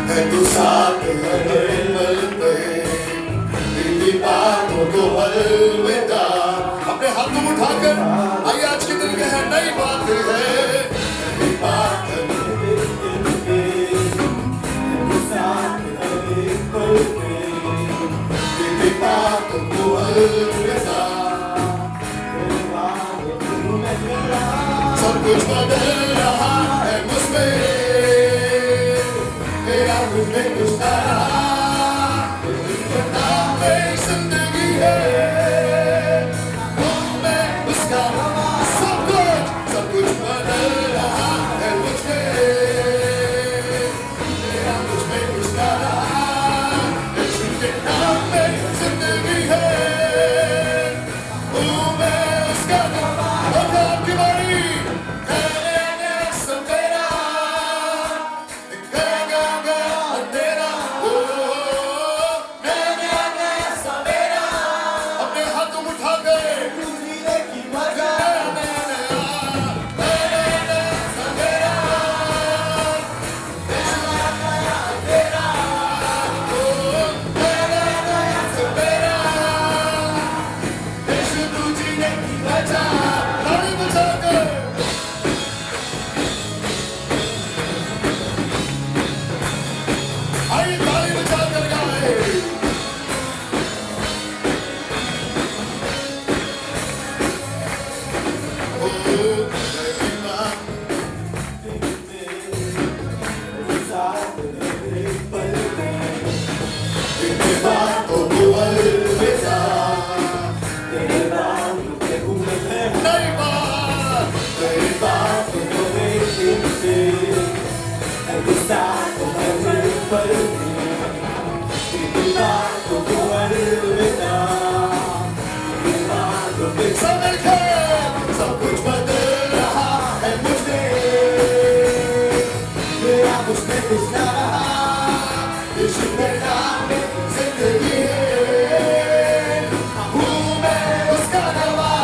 है तू साथ हर पल पे, तेरी बातों को अलविदा। अपने हाथों को उठाकर आइए, आज के दिन के है नई बात है, नई बात है, तू साथ हर पल पे, तेरी बातों को अलविदा। सब कुछ बदल रहा है मुझमें, मेरा मुझमें कुछ ना रहा, नाम में जिंदगी है, वो मैं उसका। सब कुछ बदल रहा है मुझमें, मेरा मुझमें कुछ ना रहा, यीशु के नाम में जिंदगी है, वो मैं उसका। और आपकी बारी सब कुछ बदल रहा है मुझे, मेरा मुझमें कुछ ना रहा, यीशु के नाम में जिंदगी है, हूँ मैं उसका गवाह।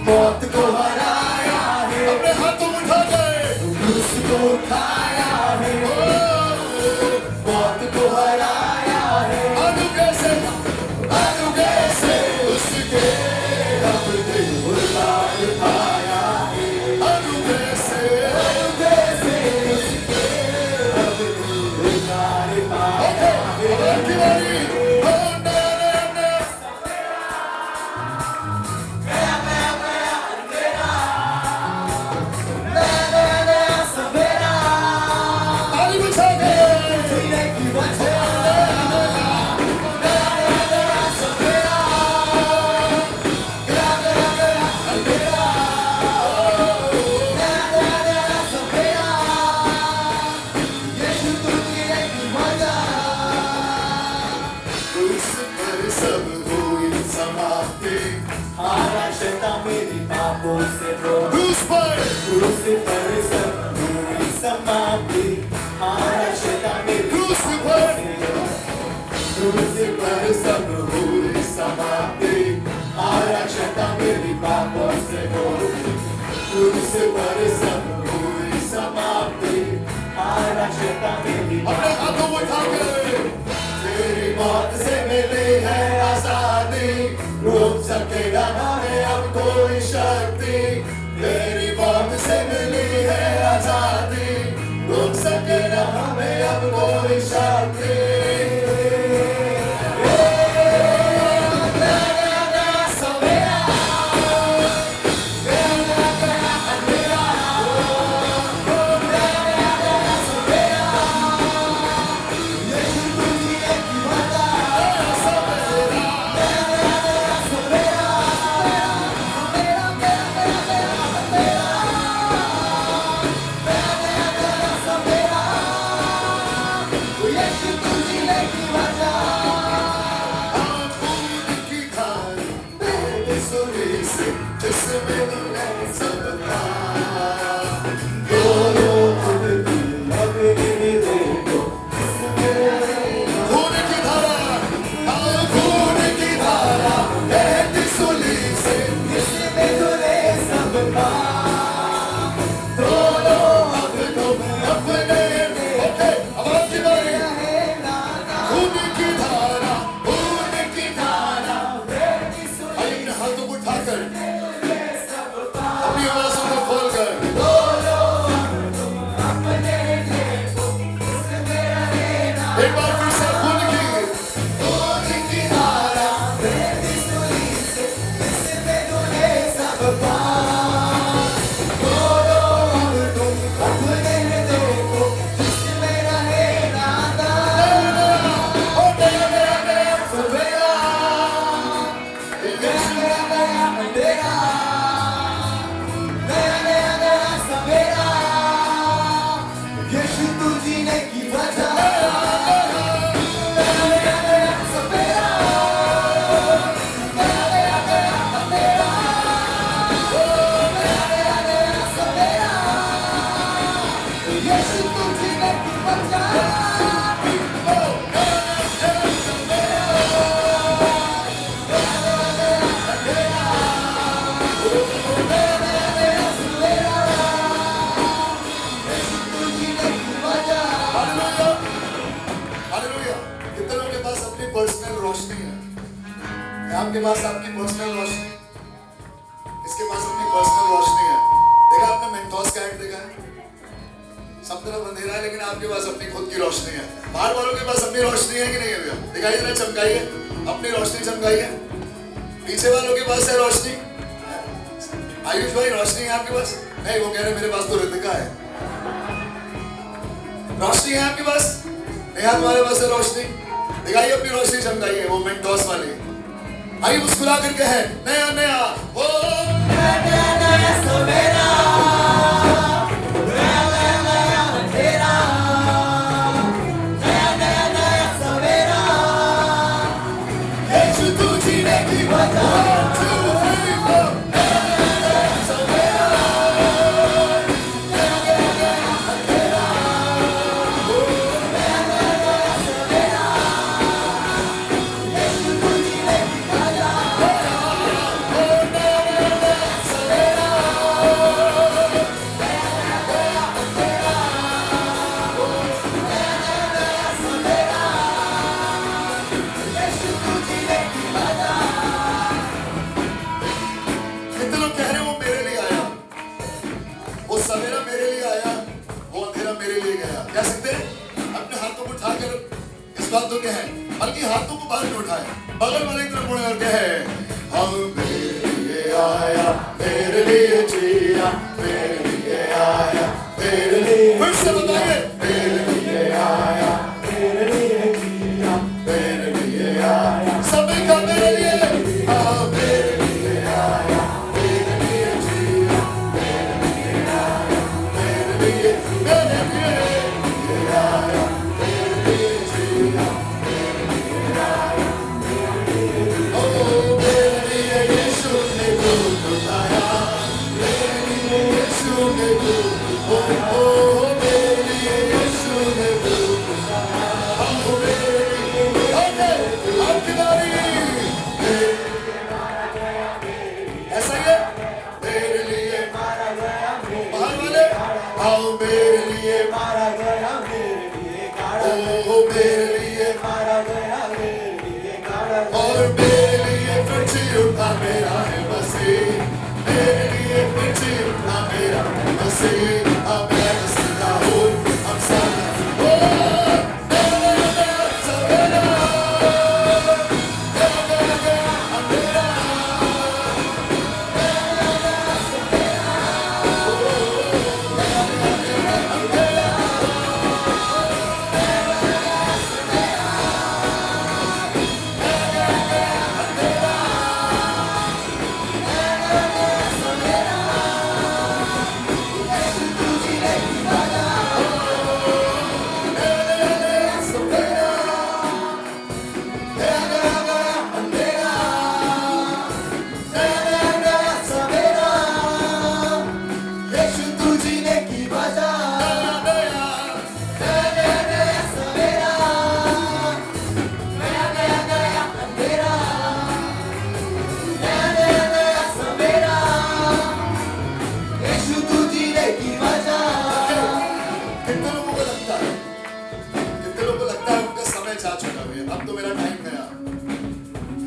मौत को हराया है, अपने हाथों में उठा गए, क्रूस को उठाया है, मौत को हराया है, अनुग्रह से उसके अपने उतार पाया है, अनुग्रह से उसके अपने उतार पाया है। अपने हाथों में उठा के, तेरी मौत से मिली है आजादी, रोक सकेगा ना हमें अब कोई शक्ति, तेरी मौत से मिली है आजादी, रोक सकेगा हमें अब कोई शक्ति। पास आपकी पर्सनल रोशनी, इसके पास अपनी पर्सनल रोशनी है। देखा आपने मेंटोस का ऐड देखा है? सब तरफ अंधेरा है लेकिन आपके पास अपनी खुद की रोशनी है। बाहर वालों के पास अपनी रोशनी है कि नहीं है भैया? दिखाई जरा, चमकाइए अपनी रोशनी, चमकाइए। पीछे वालों के पास है रोशनी? आयुष भाई रोशनी है आपके पास? नहीं, वो कह रहे मेरे पास तो रितिका है। रोशनी है आपके पास? नेहा तुम्हारे पास है रोशनी? दिखाइए अपनी रोशनी, चमकाइए, वो मेंटोस वाली। आइए मुस्कुरा करके है नया नया, ओ नया नया नया सवेरा, नया नया नया अंधेरा, नया नया नया सवेरा, यीशु तू जीने की वजह। बातों के हैं, बल्कि हाथों को बाहर उठाए, बगल वाले की तरफ मुड़े और कहे, हम मेरे लिए आया, मेरे लिए जिया, मेरे लिए आया, मेरे लिए। फिर से बताइए, मेरे लिए आया, मेरे लिए जिया, मेरे लिए आया, सभी का मेरे लिए, मेरे लिए आया, मेरे लिए जिया, मेरे लिए आया, मेरे लिए, मेरे लिए आया।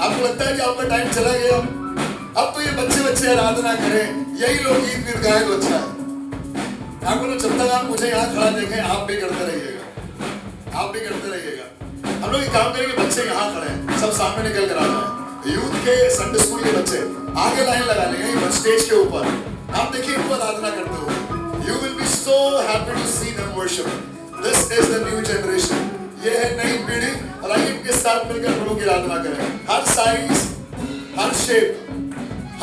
आपको लगता है कि आपका टाइम चला गया? अब तो ये बच्चे आराधना करें, यही लोग गीत वीत गाए तो अच्छा है। आपको तो जब तक आप मुझे यहाँ खड़ा देखें, आप भी करते रहिएगा, आप भी करते रहिएगा। हम लोग एक काम करेंगे, बच्चे यहाँ खड़े हैं, सब सामने निकल कर आ जाए। यूथ के, संडे स्कूल के बच्चे आगे लाइन लगा लेंगे स्टेज के ऊपर। आप देखिए इनको आराधना करते हो, you will be so happy to see them worship. This is the new generation, ये है नई पीढ़ी। और आइए इनके साथ मिलकर प्रभु की आराधना करें। हर साइज, हर शेप,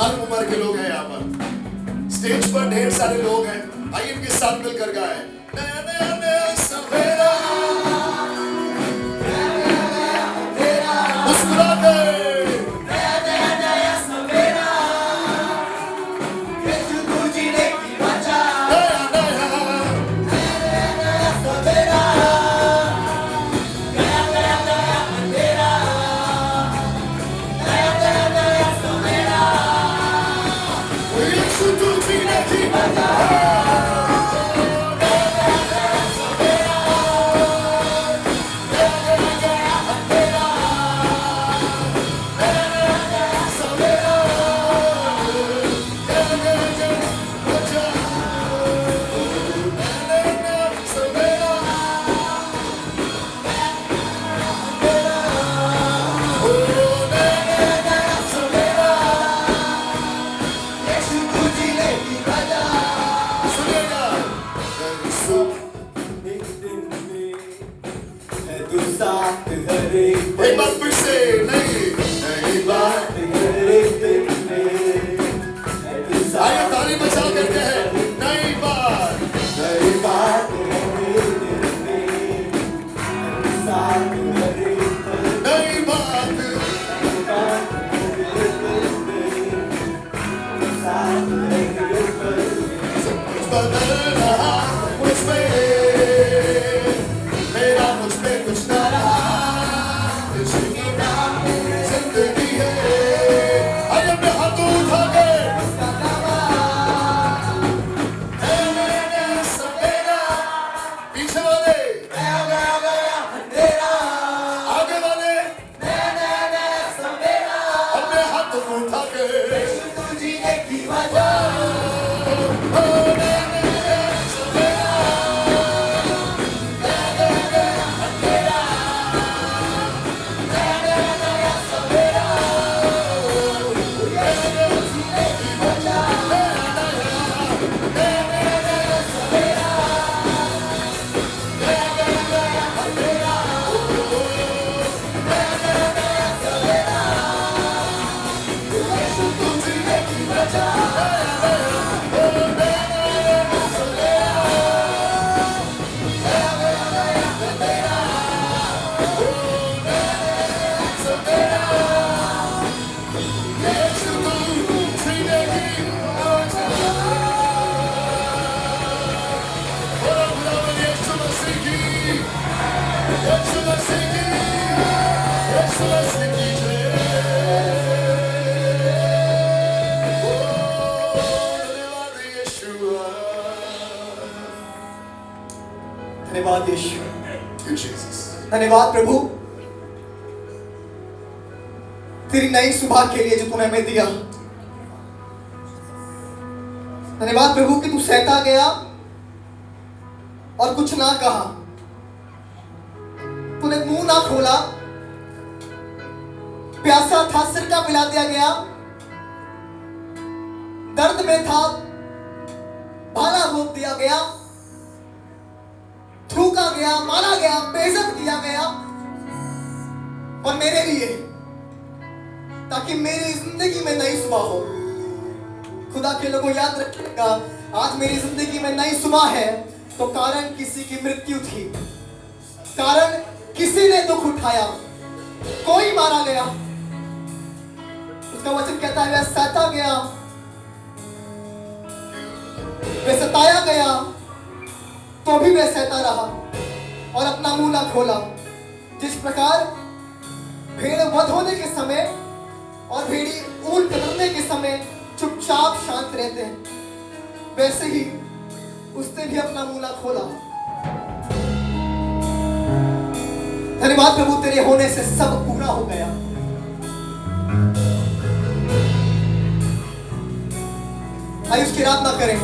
हर उम्र के लोग हैं यहाँ पर। स्टेज पर ढेर सारे लोग हैं, आइए इनके साथ मिलकर गाएं। नया नया नया सवेरा, मुस्कुरा दे। धन्यवाद यीशु, Thank you, Jesus. धन्यवाद प्रभु तेरी नई सुबह के लिए जो तूने हमें दिया। धन्यवाद प्रभु कि तू सहता गया और कुछ ना कहा, तूने मुंह ना खोला, प्यासा था सिरका पिला दिया गया, दर्द में था भाला रोक दिया गया, थूका गया, मारा गया, बेइज्जत किया गया, और मेरे लिए, ताकि मेरी जिंदगी में नई सुबह हो। खुदा के लोगों याद रखिएगा, आज मेरी जिंदगी में नई सुबह है तो कारण किसी की मृत्यु थी, कारण किसी ने दुख उठाया, कोई मारा गया। उसका वचन कहता है वह सहता गया, वह सताया गया, तो भी वह सहता रहा और अपना मुंह ना खोला। जिस प्रकार भेड़ वध होने के समय और भेड़ी ऊन कतरने के समय चुपचाप शांत रहते हैं, वैसे ही उसने भी अपना मुंह ना खोला। धन्यवाद प्रभु तेरे होने से सब पूरा हो गया। आइए उसकी आराधना करें।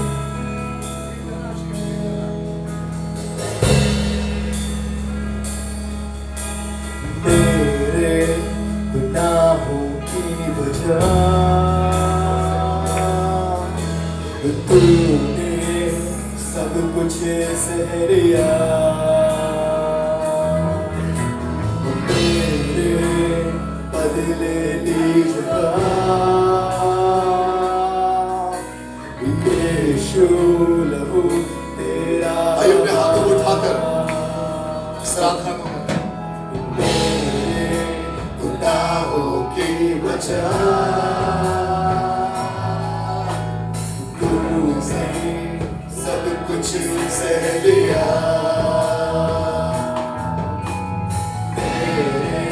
तेरे गुनाहों की वजह तूने सब कुछ सह लिया, मेरे बदले ली जगह यीशु लहू तेरा। आइए अपने हाथों को उठाकर इस आराधना को गुनाहों की वजह तूने सब कुछ सह लिया, तेरे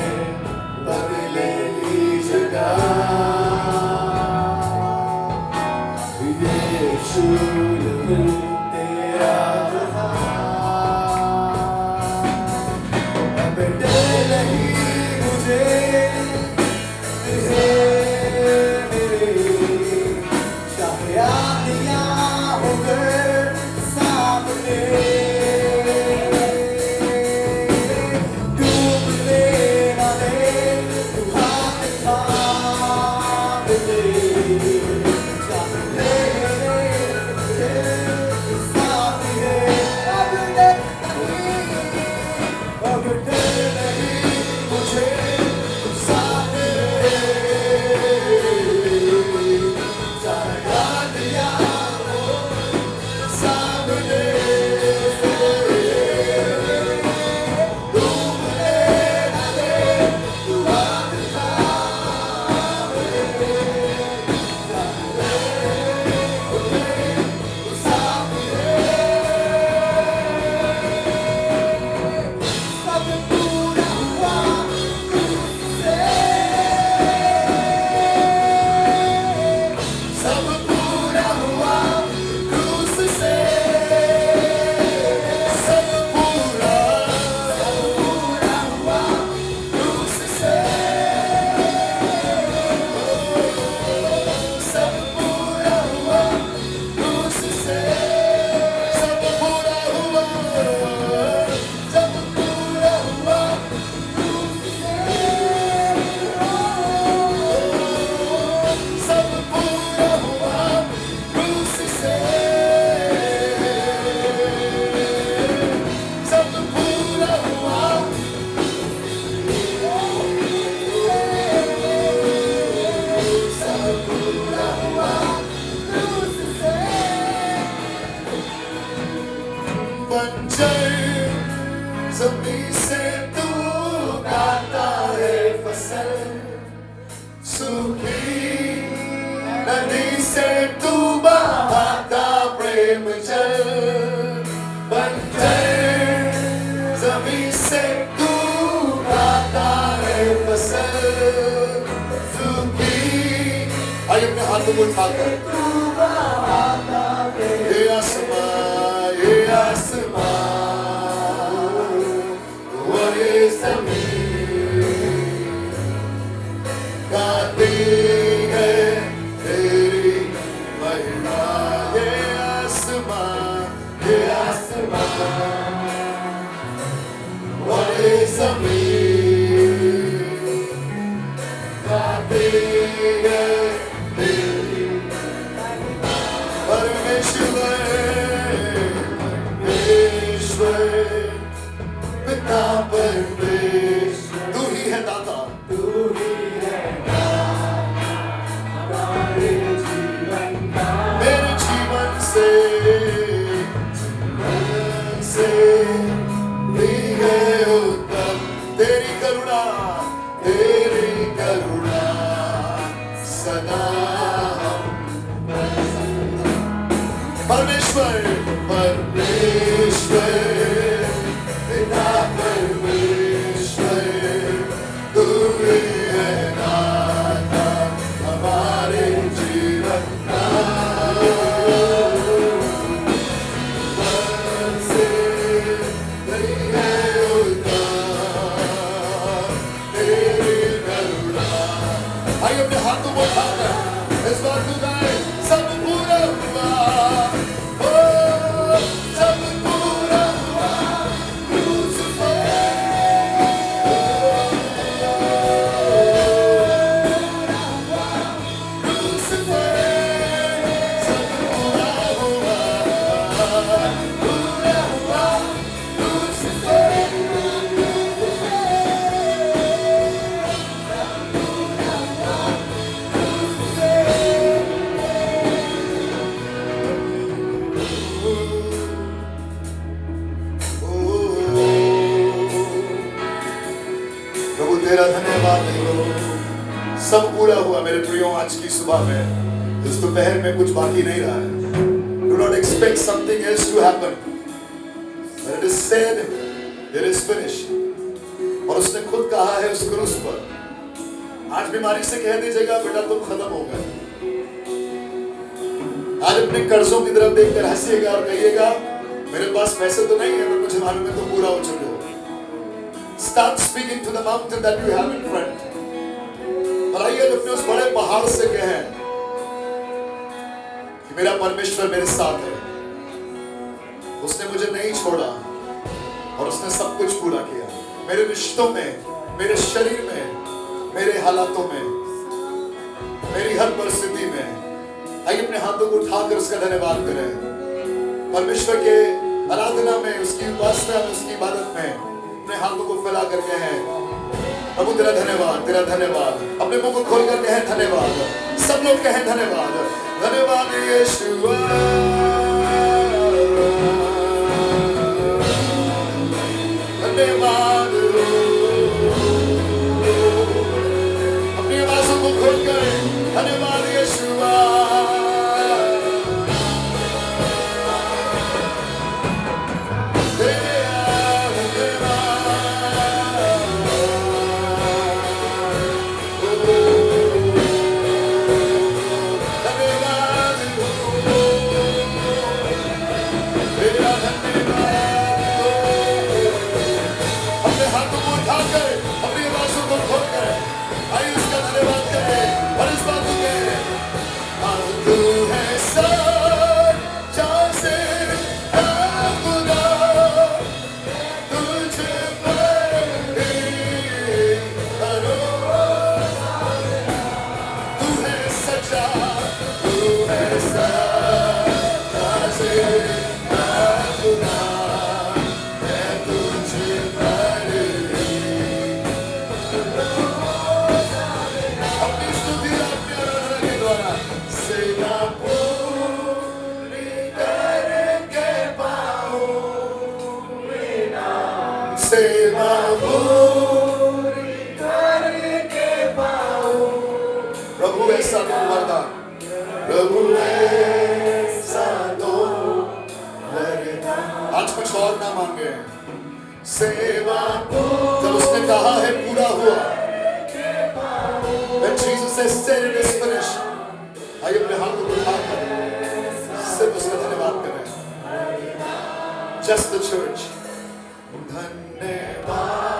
बदले ली जगह यीशु लहू तेरा रहा। अब डर नहीं मुझे जमीन से तू उगाता है फसल, सूखी नदी से तू बहाता प्रेम जल। बंजर जमीन से तू उगाता है फसल, सूखी। आइए अपने हाथों को उठाकर ये आसमां बड़े ज़मीन गाते हैं तेरी परमेश्वर पिता परमेश्वर तू ही है दाता मेरे जीवन से भी है उत्तम तेरी करुणा सदा परमेश्वर पिता परमेश्वर तू ही है दाता हमारे जीवन का से नहीं है उतार तेरी करुणा आइए अपने हाथों को उठाकर इस बात को गाएं सब पूरा हुआ सब पूरा हुआ क्रूस पे क्रूस पे सब पूरा हुआ क्रूस पे प्रभु तेरा धन्यवाद हो सब पूरा हुआ मेरे प्रियो आज की सुबह में इस दोपहर में कुछ बाकी नहीं रहा है do not expect something else to happen when it is said it is finished और उसने खुद कहा है उस क्रूस पर आज बीमारी से कह दीजिएगा बेटा तुम खत्म हो गए आज अपने कर्जों की तरफ देखकर हंसिएगा और कहिएगा मेरे पास पैसे तो नहीं है पर मुझे मालूम है तुम पूरा हो चुके हो Start speaking to the mountain that you have in front. और आइए अपने उस बड़े पहाड़ से कहें कि मेरा परमेश्वर मेरे साथ है उसने मुझे नहीं छोड़ा और उसने सब कुछ पूरा किया मेरे रिश्तों में मेरे शरीर में मेरे हालातों में मेरी हर परिस्थिति में आइए अपने हाथों को उठाकर उसका धन्यवाद करें परमेश्वर के आराधना में उसकी उपासना में उसकी इबादत में अपने हाथों को फैला करके हैं प्रभु तेरा धन्यवाद अपने मुंह को खोल कर कहें धन्यवाद सब लोग कहें धन्यवाद धन्यवाद यीशुआ धन्यवाद अपनी आवाज़ों को खोल कर धन्यवाद यीशुआ प्रभु ऐसा दो वरदान प्रभु ऐसा दो वरदान आज कुछ और ना मांगे सेवा जब उसने कहा है पूरा हुआ when Jesus has said it is finished आइए अपने हाथों को उठाकर सिर्फ उसका धन्यवाद करें just the church धन्यवाद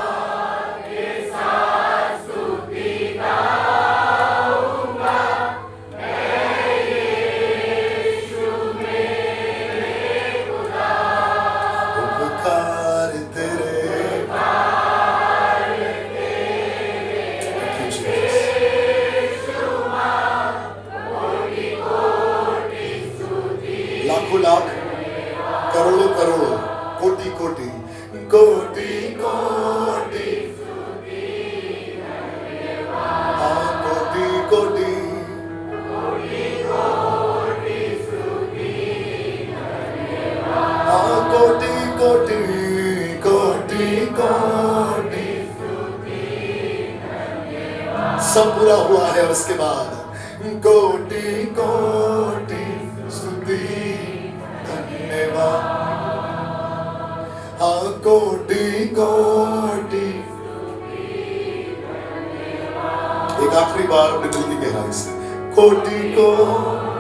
करोड़ों करोड़ों कोटि कोटि कोटि कोटि हाँ कोटि कोटि हाँ कोटि कोटि कोटि कोटि सब पूरा हुआ है और उसके बाद कोटि कोटि स्तुति धन्यवाद हाँ कोटि कोटि एक आखिरी बार अपने दिल की गहराई से कोटि कोटि